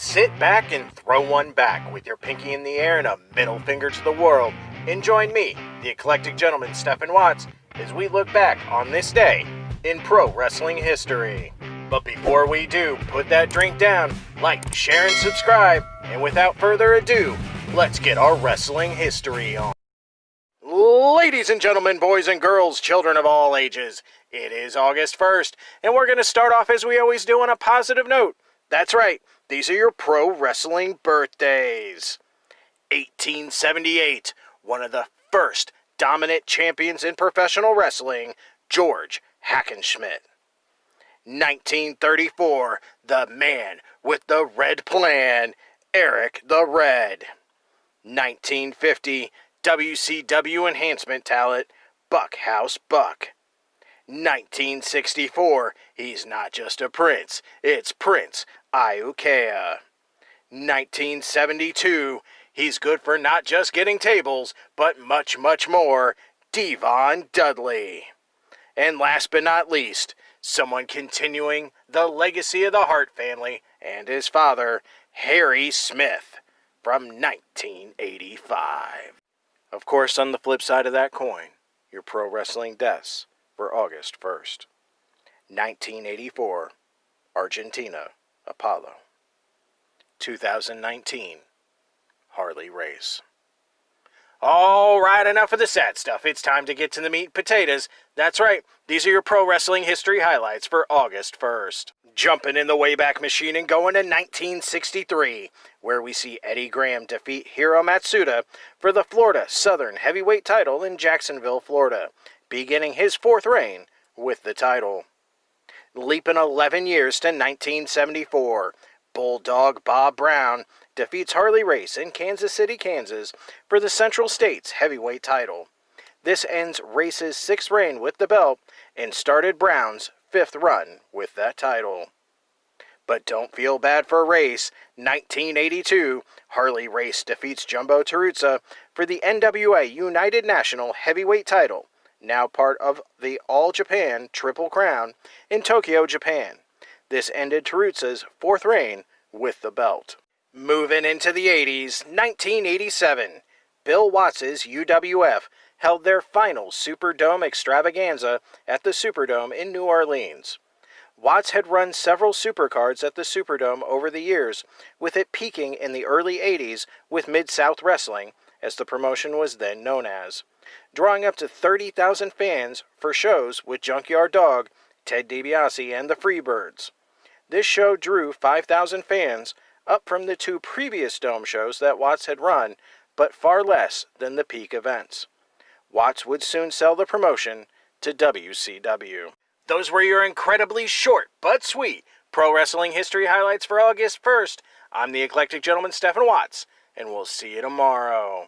Sit back and throw one back with your pinky in the air and a middle finger to the world, and join me, the eclectic gentleman Stephen Watts, as we look back on this day in pro wrestling history. But before we do, put that drink down, like, share, and subscribe, and without further ado, let's get our wrestling history on. Ladies and gentlemen, boys and girls, children of all ages, it is August 1st, and we're going to start off as we always do on a positive note. That's right, these are your pro wrestling birthdays. 1878, one of the first dominant champions in professional wrestling, George Hackenschmidt. 1934, the man with the red plan, Eric the Red. 1950, WCW enhancement talent, Buckhouse Buck. 1964, he's not just a prince, it's Prince Iaukea. 1972, he's good for not just getting tables, but much, much more, Devon Dudley. And last but not least, someone continuing the legacy of the Hart family and his father, Harry Smith, from 1985. Of course, on the flip side of that coin, your pro wrestling deaths for August 1st. 1984, Argentina, Apollo. 2019, Harley Race. All right, enough of the sad stuff. It's time to get to the meat and potatoes. That's right, these are your pro wrestling history highlights for August 1st. Jumping in the Wayback Machine and going to 1963, where we see Eddie Graham defeat Hiro Matsuda for the Florida Southern Heavyweight title in Jacksonville, Florida, beginning his fourth reign with the title. Leaping 11 years to 1974, Bulldog Bob Brown defeats Harley Race in Kansas City, Kansas for the Central States Heavyweight title. This ends Race's sixth reign with the belt and started Brown's fifth run with that title. But don't feel bad for Race. 1982, Harley Race defeats Jumbo Teruzza for the NWA United National Heavyweight title, now part of the All Japan Triple Crown in Tokyo, Japan. This ended Teruzza's fourth reign with the belt. Moving into the 80s, 1987, Bill Watts' UWF held their final Superdome extravaganza at the Superdome in New Orleans. Watts had run several supercards at the Superdome over the years, with it peaking in the early 80s with Mid-South Wrestling, as the promotion was then known as, drawing up to 30,000 fans for shows with Junkyard Dog, Ted DiBiase, and the Freebirds. This show drew 5,000 fans, up from the two previous Dome shows that Watts had run, but far less than the peak events. Watts would soon sell the promotion to WCW. Those were your incredibly short but sweet pro wrestling history highlights for August 1st. I'm the eclectic gentleman Stephen Watts, and we'll see you tomorrow.